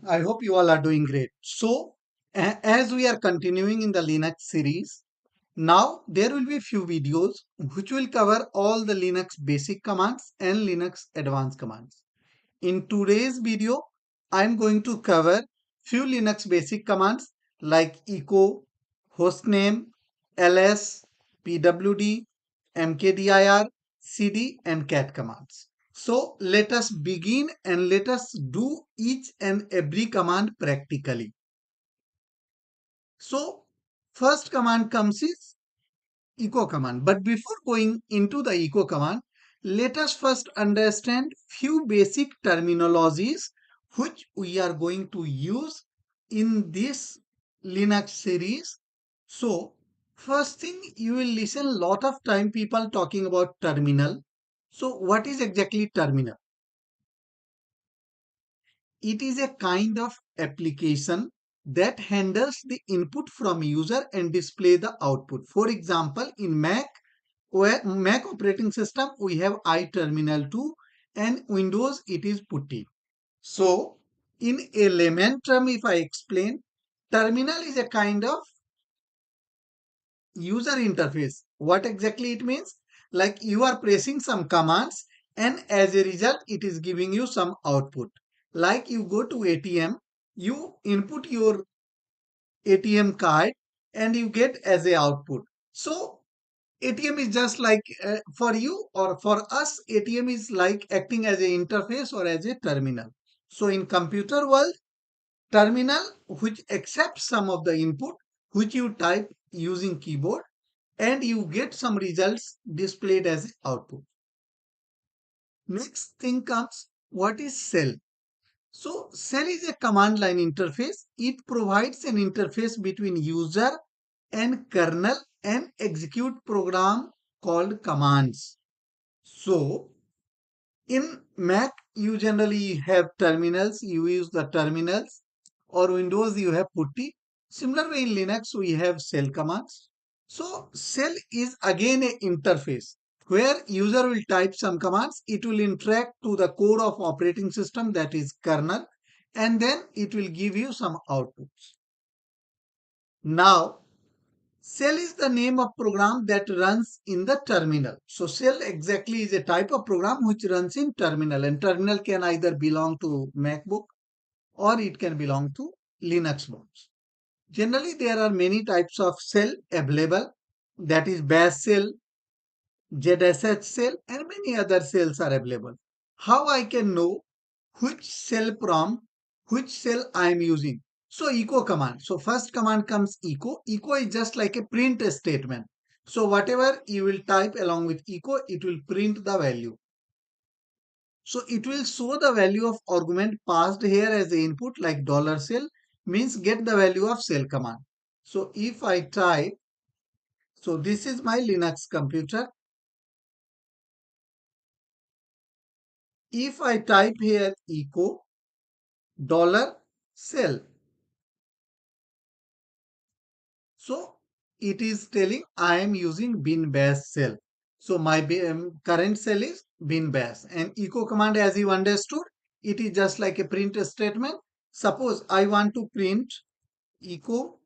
I hope you all are doing great. So, as we are continuing in the Linux series, now there will be few videos which will cover all the Linux basic commands and Linux advanced commands. In today's video, I'm going to cover few Linux basic commands like echo, hostname, ls, pwd, mkdir, cd and cat commands. So let us begin and let us do each and every command practically. So first command comes is echo command. But before going into the echo command, let us first understand few basic terminologies which we are going to use in this Linux series. So first thing, you will listen lot of time people talking about terminal. So what is exactly terminal? It is a kind of application that handles the input from user and display the output. For example, in Mac operating system, we have iTerminal 2 and Windows it is Putty. So in a layman term, if I explain, terminal is a kind of user interface. What exactly it means? Like you are pressing some commands and as a result, it is giving you some output. Like you go to ATM, you input your ATM card and you get as a output. So ATM is just like for you or for us, ATM is like acting as a interface or as a terminal. So in computer world, terminal which accepts some of the input which you type using keyboard and you get some results displayed as output. Next thing comes, what is shell? So shell is a command line interface. It provides an interface between user and kernel and execute program called commands. So in Mac, you generally have terminals, you use the terminals, or Windows, you have putty. Similar way in Linux, we have shell commands. So shell is again a interface where user will type some commands, it will interact to the core of operating system that is kernel, and then it will give you some outputs. Now, shell is the name of program that runs in the terminal. So shell exactly is a type of program which runs in terminal, and terminal can either belong to MacBook or it can belong to Linux box. Generally, there are many types of shell available, that is bash shell, ZSH shell and many other shells are available. How I can know which shell prompt, which shell I am using? So echo command. So first command comes echo. Echo is just like a print statement. So whatever you will type along with echo, it will print the value. So it will show the value of argument passed here as the input like $shell means get the value of shell command. So if I type, so this is my Linux computer. If I type here echo $shell, so it is telling I am using bin bash shell. So my current shell is bin bash and echo command, as you understood, it is just like a print statement. Suppose I want to print echo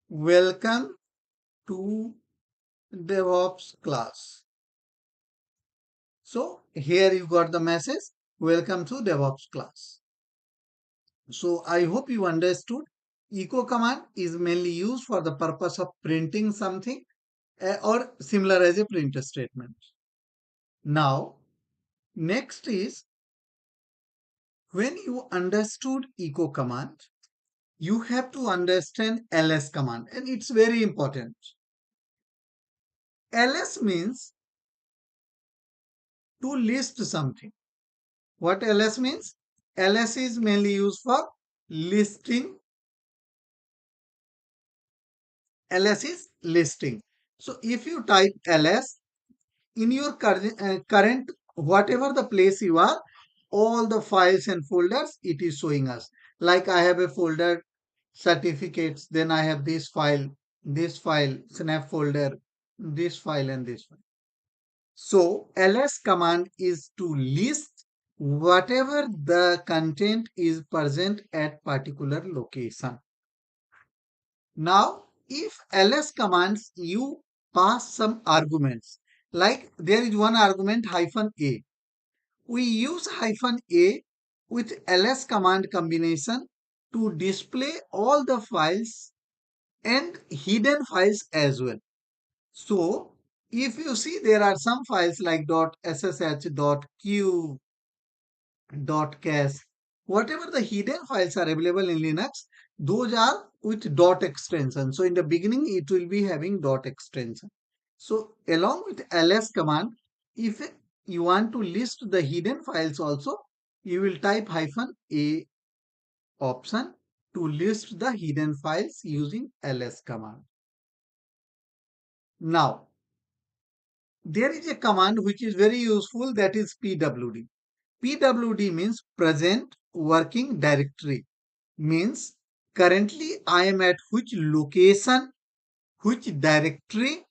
welcome to DevOps class. So here you got the message welcome to DevOps class. So I hope you understood. Echo command is mainly used for the purpose of printing something or similar as a print statement. Now, next is when you understood echo command, you have to understand ls command and it's very important. Ls means to list something. What ls means? Ls is mainly used for listing. Ls is listing. So if you type ls, in your current whatever the place you are, all the files and folders it is showing us. Like I have a folder certificates, then I have this file snap folder, this file and this file. So ls command is to list whatever the content is present at particular location. Now, if ls commands you pass some arguments, like there is one argument -a. We use -a with ls command combination to display all the files and hidden files as well. So, if you see there are some files like .ssh, .q, .cas, whatever the hidden files are available in Linux, those are with dot extension. So in the beginning, it will be having dot extension. So along with ls command, if you want to list the hidden files also, you will type -a option to list the hidden files using ls command. Now, there is a command which is very useful, that is pwd. PWD means present working directory. Means currently I am at which location, which directory,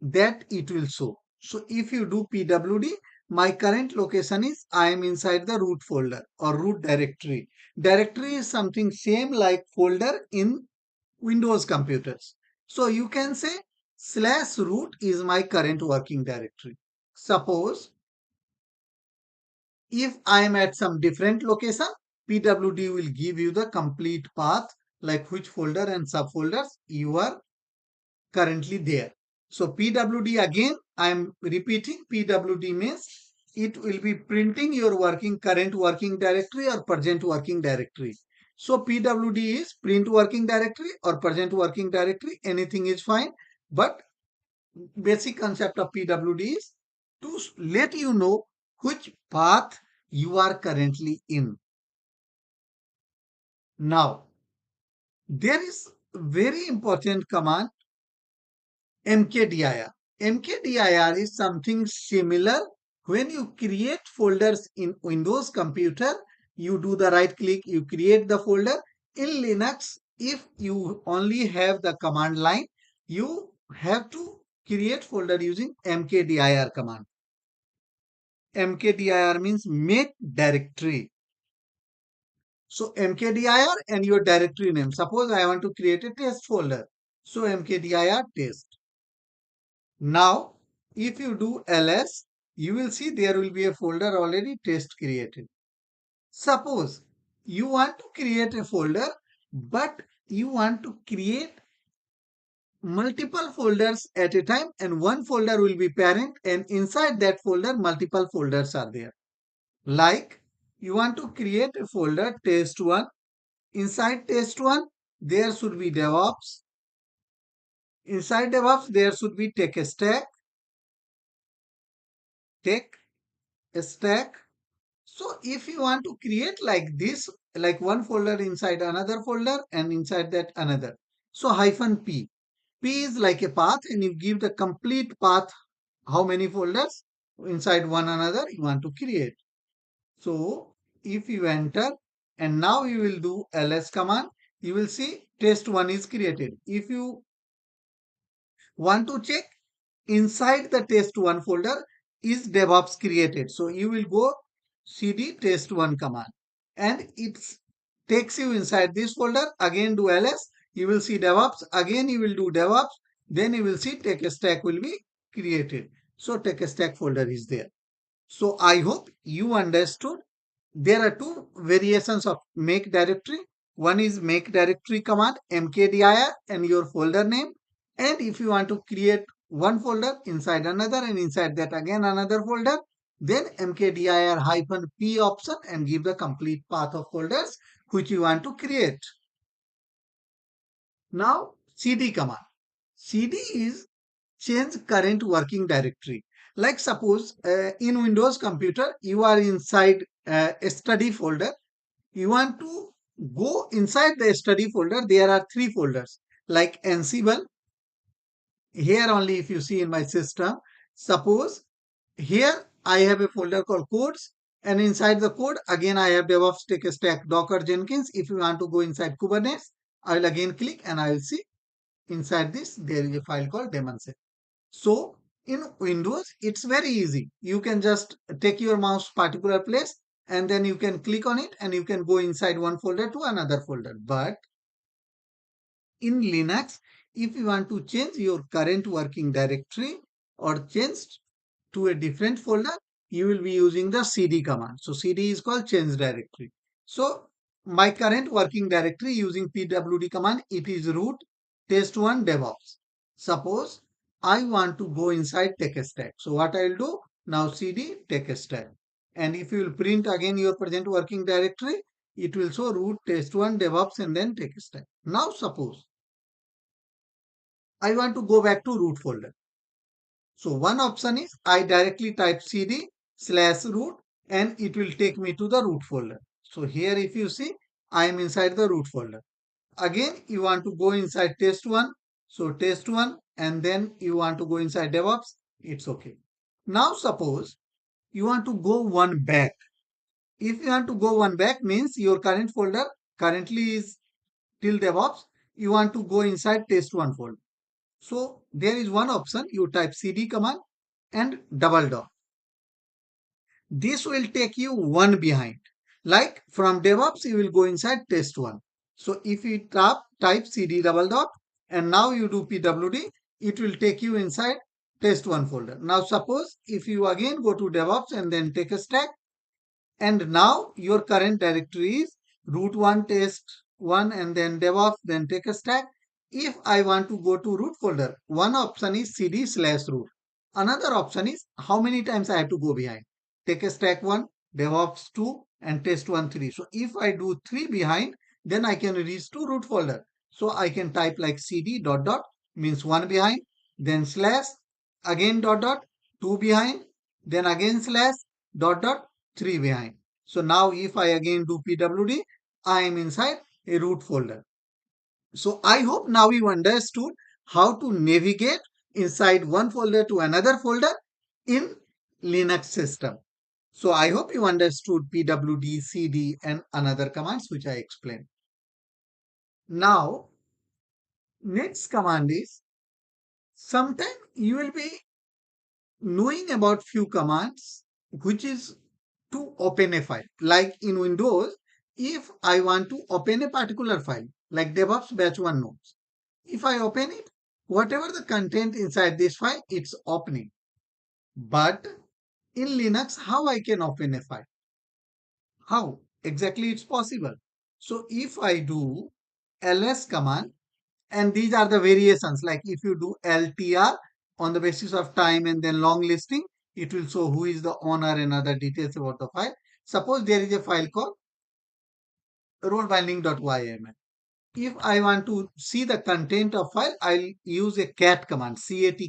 that it will show. So if you do PWD, my current location is I am inside the root folder or root directory. Directory is something same like folder in Windows computers. So you can say /root is my current working directory. Suppose if I am at some different location, PWD will give you the complete path, like which folder and subfolders you are currently there. So PWD, again, I am repeating, PWD means it will be printing your current working directory or present working directory. So PWD is print working directory or present working directory, anything is fine. But basic concept of PWD is to let you know which path you are currently in. Now, there is very important command mkdir. Mkdir is something similar. When you create folders in Windows computer, you do the right click, you create the folder. In Linux, if you only have the command line, you have to create folder using mkdir command. mkdir means make directory. So mkdir and your directory name. Suppose I want to create a test folder. So mkdir test. Now, if you do ls, you will see there will be a folder already test created. Suppose you want to create a folder, but you want to create multiple folders at a time, and one folder will be parent, and inside that folder multiple folders are there. Like you want to create a folder test1. Inside test1, there should be DevOps. Inside DevOps, there should be TechStack. TechStack. So if you want to create like this, like one folder inside another folder and inside that another. So -p. P is like a path and you give the complete path, how many folders inside one another you want to create. So if you enter and now you will do ls command, you will see test1 is created. If you want to check inside the test1 folder is DevOps created. So you will go cd test1 command and it takes you inside this folder. Again do ls, you will see DevOps. Again you will do DevOps. Then you will see TechStack will be created. So TechStack folder is there. So I hope you understood. There are two variations of make directory. One is make directory command mkdir and your folder name. And if you want to create one folder inside another and inside that again another folder, then mkdir -p option and give the complete path of folders which you want to create. Now cd command. cd is change current working directory. Like suppose in Windows computer, you are inside a study folder. You want to go inside the study folder. There are three folders like Ansible. Here only if you see in my system, suppose here I have a folder called codes and inside the code again I have DevOps TechStack Docker Jenkins. If you want to go inside Kubernetes, I will again click and I will see inside this there is a file called daemon.set. So in Windows, it's very easy. You can just take your mouse particular place and then you can click on it and you can go inside one folder to another folder. But in Linux, if you want to change your current working directory or change to a different folder, you will be using the cd command. So cd is called change directory. So my current working directory using pwd command, it is root test1 DevOps. Suppose I want to go inside TechStack. So what I'll do now, cd TechStack. And if you will print again your present working directory, it will show root test1 DevOps and then TechStack. Now suppose I want to go back to root folder. So one option is I directly type cd/root and it will take me to the root folder. So here if you see, I am inside the root folder. Again, you want to go inside test1. So test1 and then you want to go inside DevOps. It's okay. Now suppose you want to go one back. If you want to go one back means your current folder currently is till DevOps. You want to go inside test1 folder. So there is one option, you type cd command and double dot. This will take you one behind. Like from DevOps, you will go inside test1. So if you type cd double dot and now you do pwd, it will take you inside test1 folder. Now suppose if you again go to DevOps and then take a stack, and now your current directory is root 1 test 1 and then DevOps, then take a stack. If I want to go to root folder, one option is cd/root. Another option is how many times I have to go behind. Take a stack 1, DevOps 2 and test 1 3. So if I do 3 behind, then I can reach to root folder. So I can type like cd dot dot means 1 behind, then slash, again dot dot, 2 behind, then again slash, dot dot, 3 behind. So now if I again do pwd, I am inside a root folder. So I hope now you understood how to navigate inside one folder to another folder in Linux system. So I hope you understood pwd, cd and another commands which I explained. Now next command is, sometime you will be knowing about few commands which is to open a file. Like in Windows, if I want to open a particular file, like DevOps batch 1 nodes, if I open it, whatever the content inside this file, it's opening. But in Linux, how I can open a file? How exactly it's possible? So if I do ls command, and these are the variations, like if you do ltr on the basis of time and then long listing, it will show who is the owner and other details about the file. Suppose there is a file called rolebinding.yml. If I want to see the content of file, I'll use a cat command,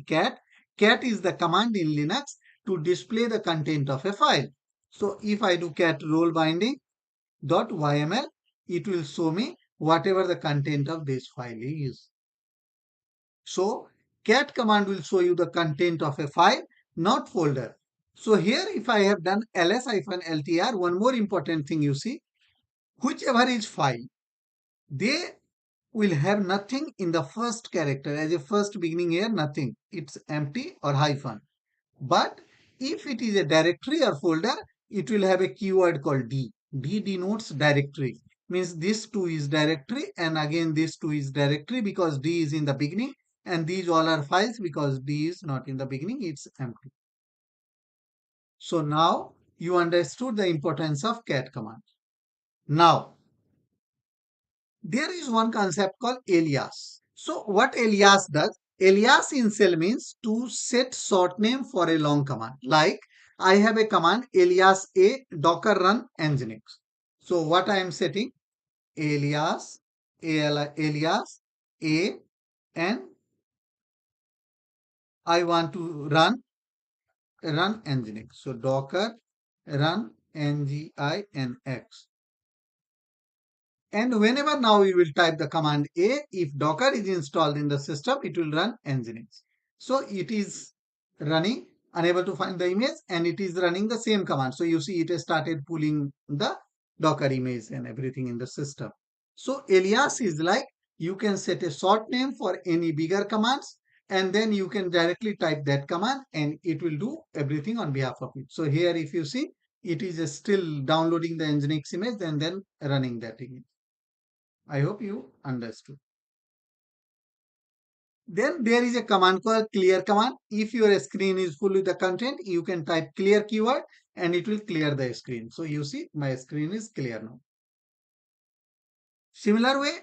cat. Cat is the command in Linux to display the content of a file. So if I do cat rolebinding.yml, it will show me whatever the content of this file is. So cat command will show you the content of a file, not folder. So here if I have done ls-ltr, one more important thing you see, whichever is file, they will have nothing in the first character. As a first beginning here, nothing. It's empty or hyphen. But if it is a directory or folder, it will have a keyword called D. D denotes directory. Means this too is directory and again this too is directory because D is in the beginning, and these all are files because D is not in the beginning, it's empty. So now you understood the importance of cat command. Now there is one concept called alias. So what alias does? Alias in shell means to set short name for a long command. Like I have a command alias a docker run nginx. So what I am setting? Alias alias a, and I want to run nginx. So docker run nginx. And whenever now you will type the command A, if Docker is installed in the system, it will run nginx. So it is running, unable to find the image, and it is running the same command. So you see it has started pulling the Docker image and everything in the system. So alias is like you can set a short name for any bigger commands, and then you can directly type that command and it will do everything on behalf of it. So here if you see, it is still downloading the Nginx image and then running that image. I hope you understood. Then there is a command called clear command. If your screen is full with the content, you can type clear keyword and it will clear the screen. So you see my screen is clear now. Similar way,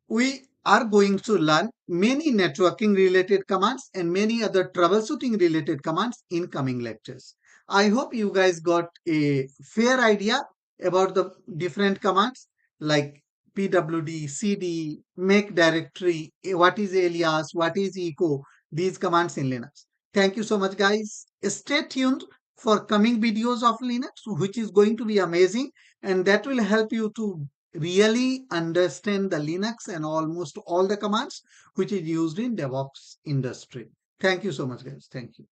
we are going to learn many networking related commands and many other troubleshooting related commands in coming lectures. I hope you guys got a fair idea about the different commands like pwd, cd, make directory, what is alias, what is echo, these commands in Linux. Thank you so much, guys. Stay tuned for coming videos of Linux, which is going to be amazing, and that will help you to really understand the Linux and almost all the commands which is used in DevOps industry. Thank you so much, guys. Thank you.